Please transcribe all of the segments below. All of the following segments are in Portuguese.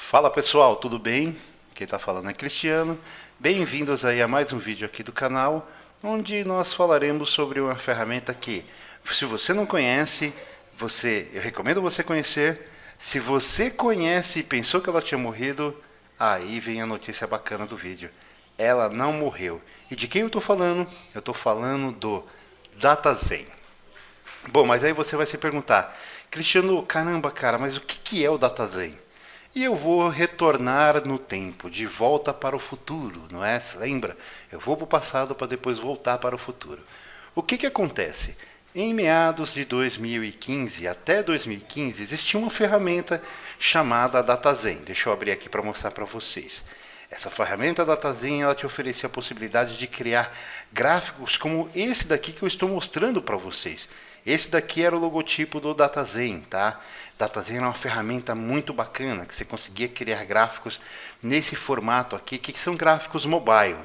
Fala pessoal, tudo bem? Quem está falando é Cristiano. Bem-vindos aí a mais um vídeo aqui do canal, onde nós falaremos sobre uma ferramenta que, se você não conhece, eu recomendo você conhecer. Se você conhece e pensou que ela tinha morrido, aí vem a notícia bacana do vídeo. Ela não morreu. E de quem eu estou falando? Eu estou falando do DataZen. Bom, mas aí você vai se perguntar, Cristiano, caramba, cara, mas o que é o DataZen? E eu vou retornar no tempo, de volta para o futuro, não é? Você lembra? Eu vou para o passado para depois voltar para o futuro. O que acontece? Em meados de 2015 até 2015 existia uma ferramenta chamada DataZen. Deixa eu abrir aqui para mostrar para vocês. Essa ferramenta DataZen ela te oferecia a possibilidade de criar gráficos como esse daqui que eu estou mostrando para vocês. Esse daqui era o logotipo do DataZen, tá? DataZen era uma ferramenta muito bacana, que você conseguia criar gráficos nesse formato aqui, que são gráficos mobile.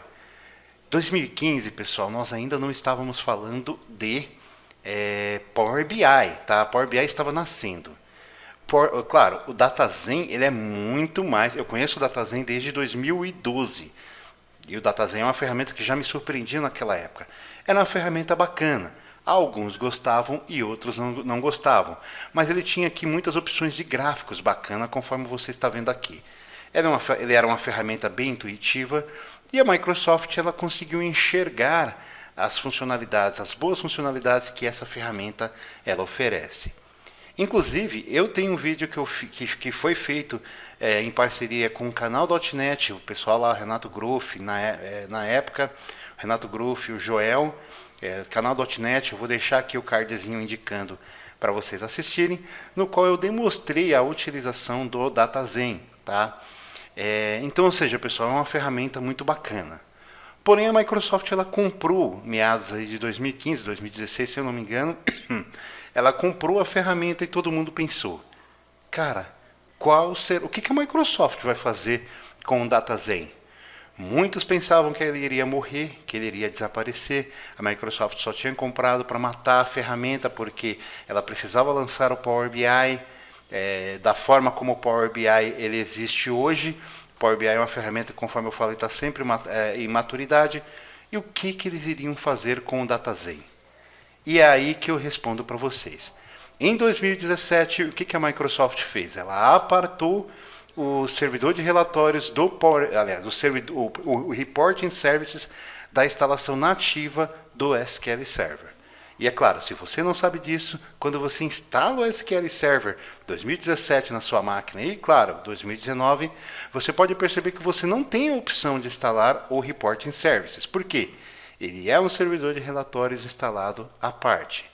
2015, pessoal, nós ainda não estávamos falando de Power BI, tá? Power BI estava nascendo. Claro, o DataZen ele é muito mais. Eu conheço o DataZen desde 2012. E o DataZen é uma ferramenta que já me surpreendia naquela época. Era uma ferramenta bacana. Alguns gostavam e outros não gostavam. Mas ele tinha aqui muitas opções de gráficos bacana, conforme você está vendo aqui. Ele era uma ferramenta bem intuitiva e a Microsoft ela conseguiu enxergar as funcionalidades, as boas funcionalidades que essa ferramenta ela oferece. Inclusive, eu tenho um vídeo que foi feito em parceria com o canal .NET, o pessoal lá, Renato Groff, na época, o Renato Groff e o Joel, canal .NET, eu vou deixar aqui o cardzinho indicando para vocês assistirem, no qual eu demonstrei a utilização do DataZen, tá? Então, ou seja, pessoal, é uma ferramenta muito bacana. Porém, a Microsoft ela comprou, meados aí de 2015, 2016, se eu não me engano, ela comprou a ferramenta e todo mundo pensou, cara, o que a Microsoft vai fazer com o DataZen? Muitos pensavam que ele iria morrer, que ele iria desaparecer. A Microsoft só tinha comprado para matar a ferramenta porque ela precisava lançar o Power BI da forma como o Power BI ele existe hoje. O Power BI é uma ferramenta, conforme eu falei, está sempre em maturidade. E o que eles iriam fazer com o DataZen? E é aí que eu respondo para vocês. Em 2017, o que a Microsoft fez? Ela apartou o servidor de relatórios do Power, aliás, o Reporting Services da instalação nativa do SQL Server. E é claro, se você não sabe disso, quando você instala o SQL Server 2017 na sua máquina e, claro, 2019, você pode perceber que você não tem a opção de instalar o Reporting Services. Por quê? Ele é um servidor de relatórios instalado à parte.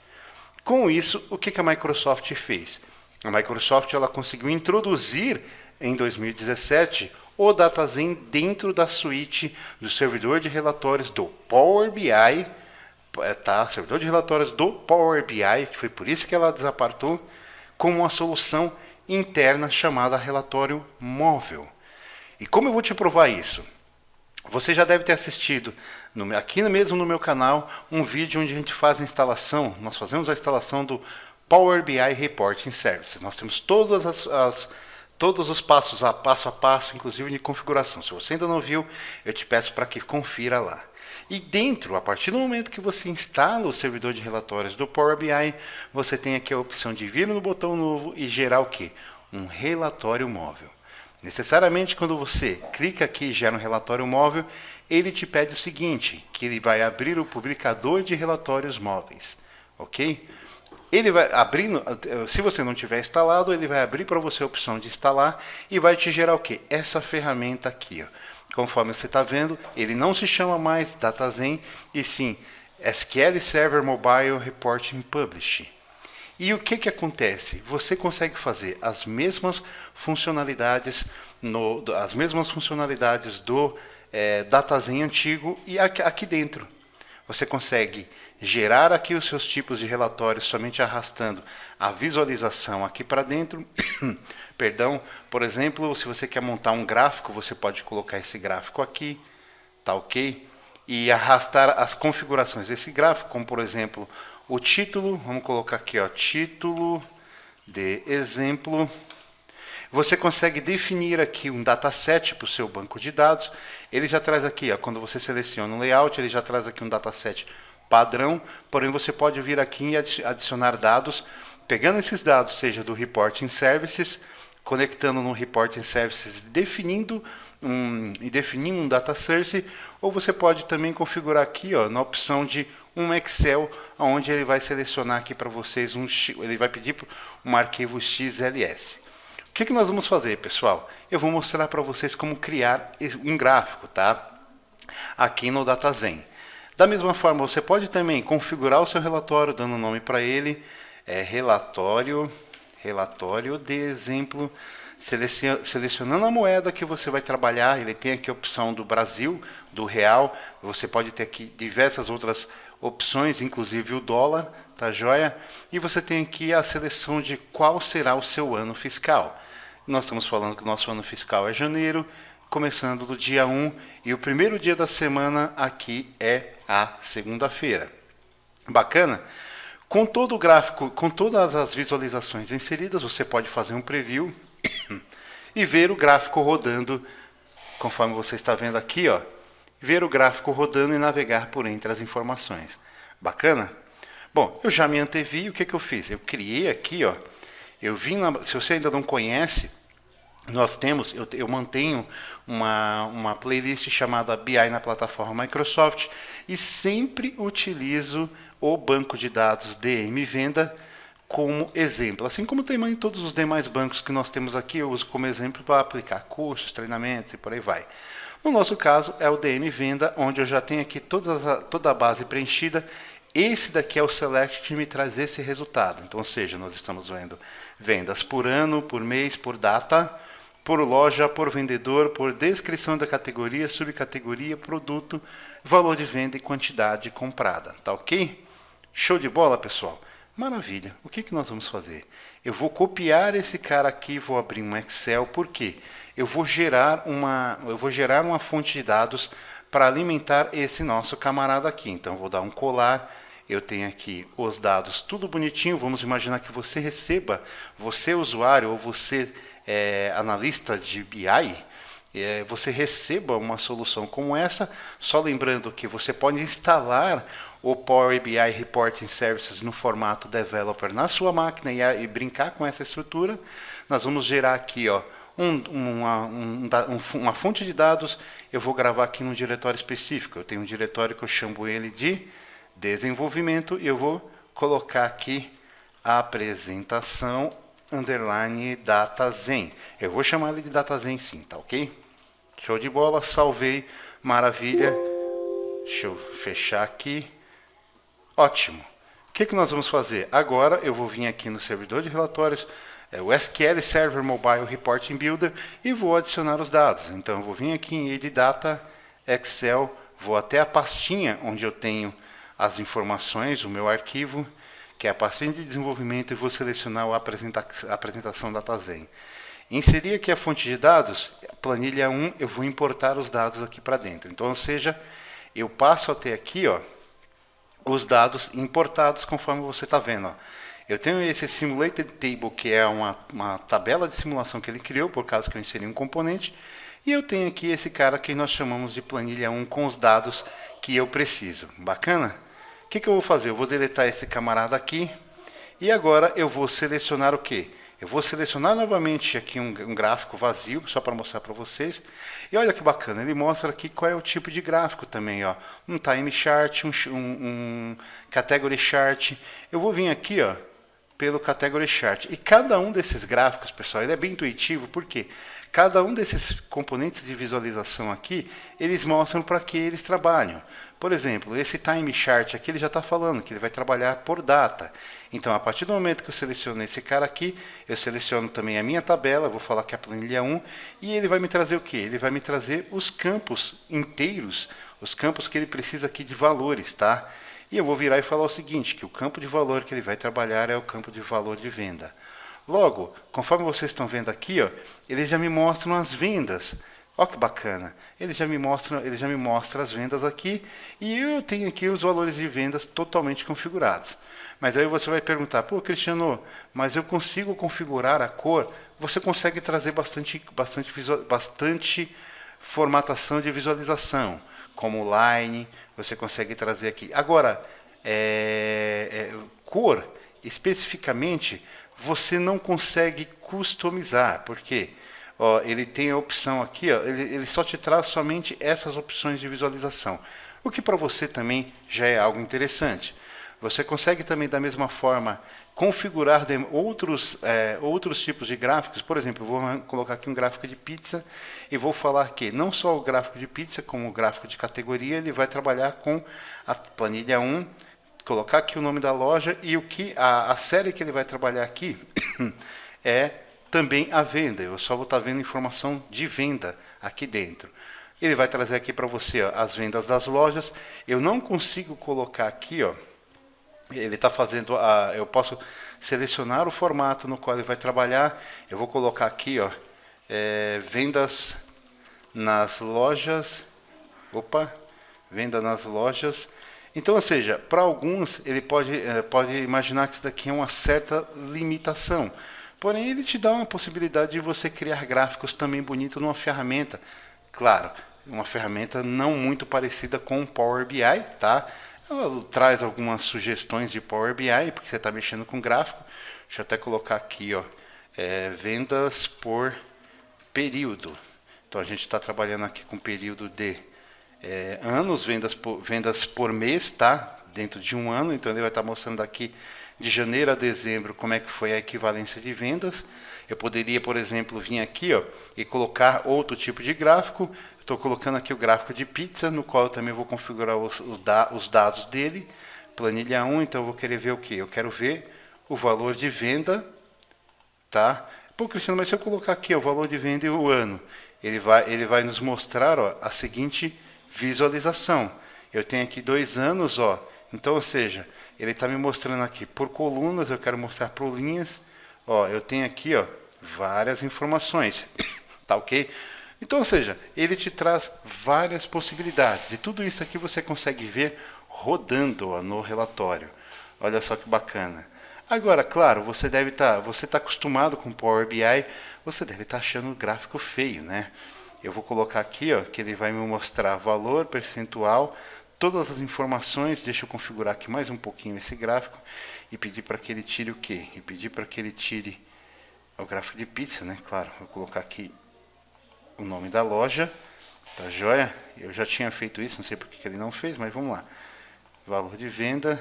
Com isso, o que a Microsoft fez? A Microsoft ela conseguiu introduzir em 2017 o DataZen dentro da suíte do servidor de relatórios do Power BI, tá? Servidor de relatórios do Power BI, que foi por isso que ela desapartou, como uma solução interna chamada relatório móvel. E como eu vou te provar isso? Você já deve ter assistido, aqui mesmo no meu canal, um vídeo onde a gente faz a instalação, nós fazemos a instalação do Power BI Reporting Services. Nós temos todos os passo a passo, inclusive de configuração. Se você ainda não viu, eu te peço para que confira lá. E dentro, a partir do momento que você instala o servidor de relatórios do Power BI, você tem aqui a opção de vir no botão novo e gerar o quê? Um relatório móvel. Necessariamente, quando você clica aqui e gera um relatório móvel, ele te pede o seguinte, que ele vai abrir o publicador de relatórios móveis, ok? Ele vai abrindo, se você não tiver instalado, ele vai abrir para você a opção de instalar e vai te gerar o quê? Essa ferramenta aqui, ó. Conforme você está vendo, ele não se chama mais DataZen, e sim SQL Server Mobile Reporting Publishing. E o que acontece? Você consegue fazer as mesmas funcionalidades do DataZen antigo e aqui dentro. Você consegue gerar aqui os seus tipos de relatórios somente arrastando a visualização aqui para dentro. Perdão, por exemplo, se você quer montar um gráfico, você pode colocar esse gráfico aqui, tá ok? E arrastar as configurações desse gráfico, como por exemplo o título, vamos colocar aqui, ó, título de exemplo. Você consegue definir aqui um dataset para o seu banco de dados. Ele já traz aqui, ó, quando você seleciona um layout, ele já traz aqui um dataset padrão, porém você pode vir aqui e adicionar dados, pegando esses dados, seja do Reporting Services, conectando no Reporting Services, definindo um data source, ou você pode também configurar aqui, ó, na opção de um Excel, onde ele vai selecionar aqui para vocês ele vai pedir um arquivo XLS. O que nós vamos fazer, pessoal? Eu vou mostrar para vocês como criar um gráfico, tá? Aqui no DataZen. Da mesma forma, você pode também configurar o seu relatório, dando nome para ele, relatório de exemplo, selecionando a moeda que você vai trabalhar. Ele tem aqui a opção do Brasil, do real, você pode ter aqui diversas outras opções, inclusive o dólar, tá joia? E você tem aqui a seleção de qual será o seu ano fiscal. Nós estamos falando que o nosso ano fiscal é janeiro, começando do dia 1, e o primeiro dia da semana aqui é a segunda-feira. Bacana? Com todo o gráfico, com todas as visualizações inseridas, você pode fazer um preview e ver o gráfico rodando, conforme você está vendo aqui, ó, ver o gráfico rodando e navegar por entre as informações. Bacana? Bom, eu já me antevi, o que eu fiz? Eu criei aqui, ó, se você ainda não conhece, eu mantenho uma playlist chamada BI na plataforma Microsoft e sempre utilizo o banco de dados DM Venda como exemplo. Assim como tem em todos os demais bancos que nós temos aqui, eu uso como exemplo para aplicar cursos, treinamentos e por aí vai. No nosso caso é o DM Venda, onde eu já tenho aqui toda a base preenchida. Esse daqui é o Select que me traz esse resultado. Então, ou seja, nós estamos vendo vendas por ano, por mês, por data, por loja, por vendedor, por descrição da categoria, subcategoria, produto, valor de venda e quantidade comprada. Tá ok? Show de bola, pessoal? Maravilha. O que nós vamos fazer? Eu vou copiar esse cara aqui, vou abrir um Excel, por quê? Eu vou gerar uma fonte de dados para alimentar esse nosso camarada aqui. Então, vou dar um colar. Eu tenho aqui os dados, tudo bonitinho. Vamos imaginar que você receba, você usuário ou você analista de BI, você receba uma solução como essa. Só lembrando que você pode instalar o Power BI Reporting Services no formato developer na sua máquina e brincar com essa estrutura. Nós vamos gerar aqui, ó, uma fonte de dados. Eu vou gravar aqui num diretório específico. Eu tenho um diretório que eu chamo ele de desenvolvimento e eu vou colocar aqui a apresentação underline DataZen. Eu vou chamar ele de DataZen sim, tá ok? Show de bola, salvei, maravilha. Deixa eu fechar aqui. Ótimo. O que nós vamos fazer? Agora eu vou vir aqui no servidor de relatórios, o SQL Server Mobile Reporting Builder, e vou adicionar os dados. Então eu vou vir aqui em Edit Data, Excel, vou até a pastinha onde eu tenho as informações, o meu arquivo, que é a pastinha de desenvolvimento, e vou selecionar a apresentação DataZen. Inserir aqui a fonte de dados, planilha 1, eu vou importar os dados aqui para dentro. Então, ou seja, eu passo a ter aqui, ó, os dados importados conforme você está vendo. Ó. Eu tenho esse Simulated Table, que é uma tabela de simulação que ele criou, por causa que eu inseri um componente. E eu tenho aqui esse cara que nós chamamos de planilha 1 com os dados que eu preciso. Bacana? O que eu vou fazer? Eu vou deletar esse camarada aqui. E agora eu vou selecionar o quê? Eu vou selecionar novamente aqui um gráfico vazio, só para mostrar para vocês. E olha que bacana, ele mostra aqui qual é o tipo de gráfico também. Ó. Um time chart, um category chart. Eu vou vir aqui, ó, pelo category chart. E cada um desses gráficos, pessoal, ele é bem intuitivo, porque cada um desses componentes de visualização aqui, eles mostram para que eles trabalham. Por exemplo, esse time chart aqui, ele já está falando que ele vai trabalhar por data. Então, a partir do momento que eu seleciono esse cara aqui, eu seleciono também a minha tabela, vou falar que é a planilha 1, e ele vai me trazer o quê? Ele vai me trazer os campos inteiros, os campos que ele precisa aqui de valores, tá? E eu vou virar e falar o seguinte, que o campo de valor que ele vai trabalhar é o campo de valor de venda. Logo, conforme vocês estão vendo aqui, ó, eles já me mostram as vendas. Olha que bacana, ele já me mostra as vendas aqui, e eu tenho aqui os valores de vendas totalmente configurados. Mas aí você vai perguntar, pô, Cristiano, mas eu consigo configurar a cor? você consegue trazer bastante formatação de visualização, como line, você consegue trazer aqui. Agora, cor, especificamente, você não consegue customizar, porque ele tem a opção aqui, ele só te traz somente essas opções de visualização, o que para você também já é algo interessante. Você consegue também, da mesma forma, configurar outros tipos de gráficos. Por exemplo, eu vou colocar aqui um gráfico de pizza e vou falar que não só o gráfico de pizza, como o gráfico de categoria, ele vai trabalhar com a planilha 1, colocar aqui o nome da loja e a série que ele vai trabalhar aqui é também a venda. Eu só vou estar vendo informação de venda aqui dentro. Ele vai trazer aqui para você as vendas das lojas. Eu não consigo colocar aqui, ele está fazendo eu posso selecionar o formato no qual ele vai trabalhar. Eu vou colocar aqui, vendas nas lojas. Venda nas lojas. Então, ou seja, para alguns ele pode imaginar que isso daqui é uma certa limitação. Porém, ele te dá uma possibilidade de você criar gráficos também bonitos numa ferramenta. Claro, uma ferramenta não muito parecida com o Power BI, tá? Ela traz algumas sugestões de Power BI, porque você está mexendo com gráfico. Deixa eu até colocar aqui, vendas por período. Então a gente está trabalhando aqui com período de anos, vendas por mês, tá? Dentro de um ano, então ele vai estar mostrando aqui de janeiro a dezembro como é que foi a equivalência de vendas. Eu poderia, por exemplo, vir aqui e colocar outro tipo de gráfico. Estou colocando aqui o gráfico de pizza, no qual eu também vou configurar os dados dele. Planilha 1, então eu vou querer ver o quê? Eu quero ver o valor de venda, tá? Pô, Cristiano, mas se eu colocar aqui o valor de venda e o ano, ele vai nos mostrar a seguinte visualização. Eu tenho aqui 2 anos, então, ou seja, ele está me mostrando aqui por colunas, eu quero mostrar por linhas. Eu tenho aqui várias informações, tá ok? Então, ou seja, ele te traz várias possibilidades. E tudo isso aqui você consegue ver rodando no relatório. Olha só que bacana. Agora, claro, você está acostumado com Power BI, você deve estar achando o gráfico feio, né? Eu vou colocar aqui, que ele vai me mostrar valor, percentual, todas as informações. Deixa eu configurar aqui mais um pouquinho esse gráfico e pedir para que ele tire o quê? E pedir para que ele tire o gráfico de pizza, né? Claro, vou colocar aqui o nome da loja, tá joia? Eu já tinha feito isso, não sei porque que ele não fez, mas vamos lá. Valor de venda,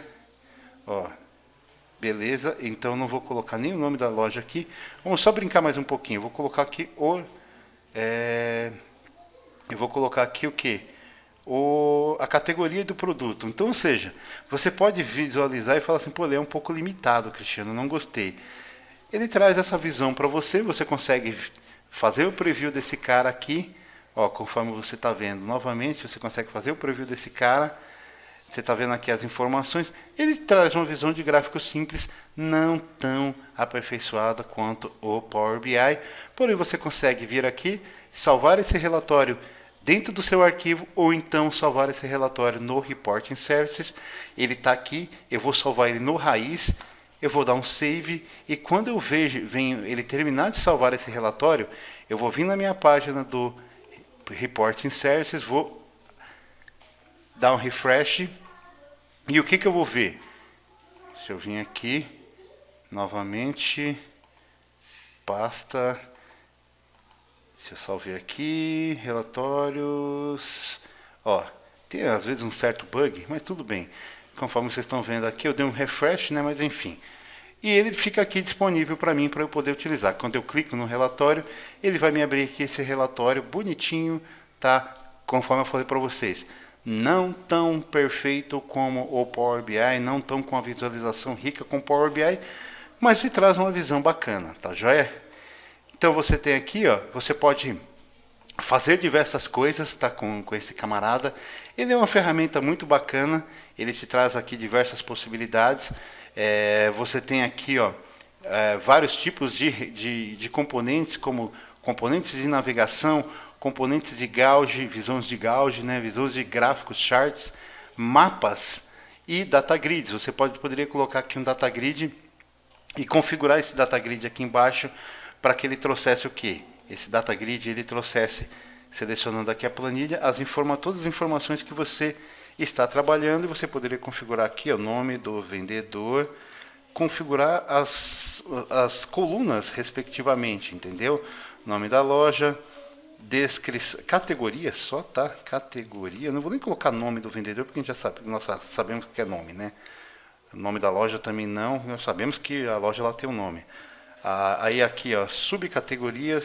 beleza, então não vou colocar nem o nome da loja aqui. Vamos só brincar mais um pouquinho. Eu vou colocar aqui eu vou colocar aqui o que? A categoria do produto. Então, ou seja, você pode visualizar e falar assim, pô, ele é um pouco limitado, Cristiano, não gostei. Ele traz essa visão para você, você consegue fazer o preview desse cara aqui, conforme você está vendo. Novamente, você consegue fazer o preview desse cara. Você está vendo aqui as informações. Ele traz uma visão de gráfico simples, não tão aperfeiçoada quanto o Power BI. Porém, você consegue vir aqui, salvar esse relatório dentro do seu arquivo, ou então salvar esse relatório no Reporting Services. Ele está aqui, eu vou salvar ele no raiz, eu vou dar um save, e quando eu venho ele terminar de salvar esse relatório, eu vou vir na minha página do Reporting Services, vou dar um refresh, e o que eu vou ver? Se eu vim aqui, novamente, pasta, se eu salvei aqui, relatórios, tem às vezes um certo bug, mas tudo bem. Conforme vocês estão vendo aqui, eu dei um refresh, né, mas enfim. E ele fica aqui disponível para mim, para eu poder utilizar. Quando eu clico no relatório, ele vai me abrir aqui esse relatório bonitinho, tá? Conforme eu falei para vocês. Não tão perfeito como o Power BI, não tão com a visualização rica com o Power BI, mas ele traz uma visão bacana, tá joia? Então você tem aqui, você pode fazer diversas coisas, tá, com esse camarada. Ele é uma ferramenta muito bacana, ele te traz aqui diversas possibilidades. Você tem aqui vários tipos de componentes, como componentes de navegação, componentes de gauge, visões de gauge, né, visões de gráficos, charts, mapas e data grids. Você poderia colocar aqui um data grid e configurar esse data grid aqui embaixo para que ele trouxesse o quê? Esse data grid ele trouxesse, selecionando aqui a planilha, todas as informações que você está trabalhando, e você poderia configurar aqui o nome do vendedor, configurar as colunas respectivamente, entendeu? Nome da loja, descrição, categoria só, tá? Categoria, não vou nem colocar nome do vendedor, porque a gente já sabe, nós sabemos o que é nome, né? O nome da loja também não, nós sabemos que a loja lá tem um nome. Aí aqui, ó, subcategoria,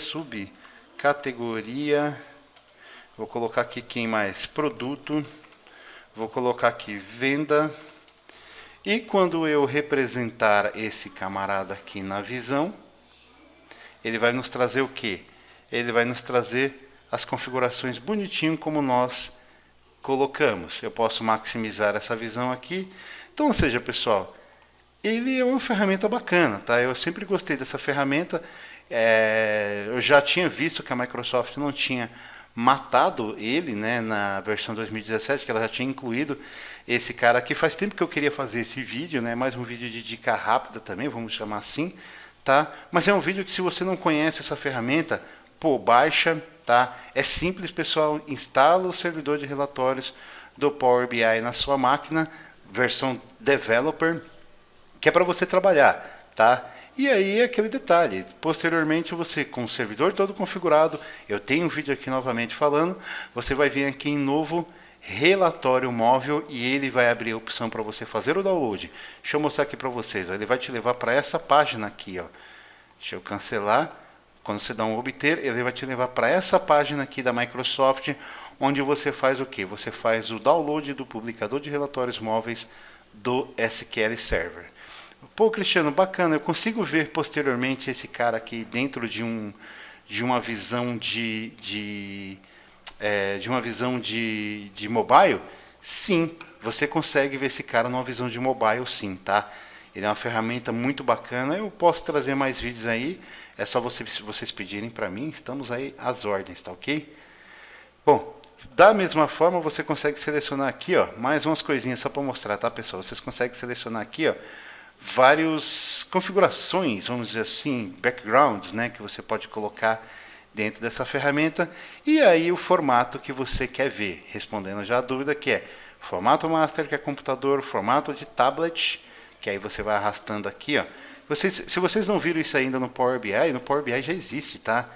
vou colocar aqui quem mais? Produto, vou colocar aqui venda. E quando eu representar esse camarada aqui na visão, ele vai nos trazer o quê? Ele vai nos trazer as configurações bonitinho como nós colocamos. Eu posso maximizar essa visão aqui. Então, ou seja, pessoal, ele é uma ferramenta bacana, tá? Eu sempre gostei dessa ferramenta. Eu já tinha visto que a Microsoft não tinha matado ele, né, na versão 2017, que ela já tinha incluído esse cara aqui. Faz tempo que eu queria fazer esse vídeo, né, mais um vídeo de dica rápida também, vamos chamar assim, tá? Mas é um vídeo que, se você não conhece essa ferramenta, pô, baixa, tá? É simples, pessoal, instala o servidor de relatórios do Power BI na sua máquina, versão Developer, que é para você trabalhar, tá? E aí aquele detalhe, posteriormente você, com o servidor todo configurado, eu tenho um vídeo aqui novamente falando, você vai vir aqui em novo relatório móvel e ele vai abrir a opção para você fazer o download. Deixa eu mostrar aqui para vocês, ele vai te levar para essa página aqui, ó. Deixa eu cancelar. Quando você dá um obter, ele vai te levar para essa página aqui da Microsoft, onde você faz o quê? Você faz o download do publicador de relatórios móveis do SQL Server. Pô, Cristiano, bacana, eu consigo ver posteriormente esse cara aqui dentro de uma visão de mobile? Sim, você consegue ver esse cara numa visão de mobile, sim, tá? Ele é uma ferramenta muito bacana, eu posso trazer mais vídeos aí, é só vocês pedirem para mim, estamos aí às ordens, tá ok? Bom, da mesma forma você consegue selecionar aqui, ó, mais umas coisinhas só para mostrar, tá, pessoal? Vocês conseguem selecionar aqui, ó, várias configurações, vamos dizer assim, backgrounds, né, que você pode colocar dentro dessa ferramenta, e aí o formato que você quer ver, respondendo já a dúvida, que é formato master, que é computador, formato de tablet, que aí você vai arrastando aqui, ó. Se vocês não viram isso ainda no Power BI já existe, tá?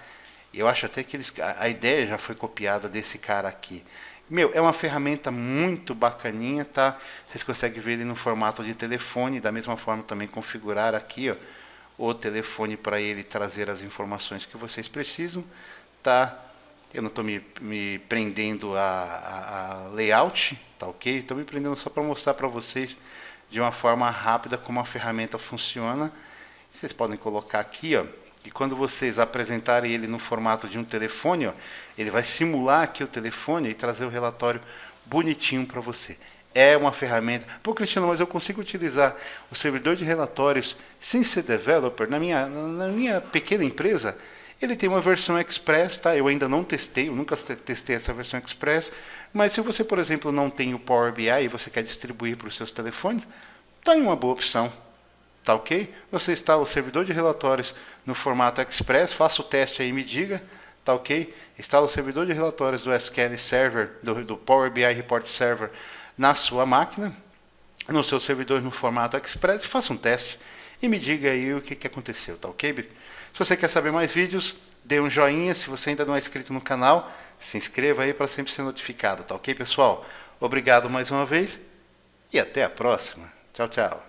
Eu acho até que a ideia já foi copiada desse cara aqui. Meu, é uma ferramenta muito bacaninha, tá? Vocês conseguem ver ele no formato de telefone, da mesma forma também configurar aqui, ó, o telefone para ele trazer as informações que vocês precisam, tá? Eu não estou me prendendo a layout, tá ok? Estou me prendendo só para mostrar para vocês de uma forma rápida como a ferramenta funciona. Vocês podem colocar aqui, ó, e quando vocês apresentarem ele no formato de um telefone, ó, ele vai simular aqui o telefone e trazer o relatório bonitinho para você. É uma ferramenta. Pô, Cristiano, mas eu consigo utilizar o servidor de relatórios sem ser developer? Na minha pequena empresa, ele tem uma versão Express, tá? Eu ainda não testei, eu nunca testei essa versão Express, mas se você, por exemplo, não tem o Power BI e você quer distribuir para os seus telefones, tá em uma boa opção. Tá ok? Você instala o servidor de relatórios no formato Express, faça o teste aí e me diga, tá ok? Instala o servidor de relatórios do SQL Server, do Power BI Report Server na sua máquina, no seu servidor no formato Express, e faça um teste e me diga aí o que aconteceu, tá ok? Se você quer saber mais vídeos, dê um joinha, se você ainda não é inscrito no canal, se inscreva aí para sempre ser notificado, tá ok, pessoal? Obrigado mais uma vez e até a próxima. Tchau, tchau.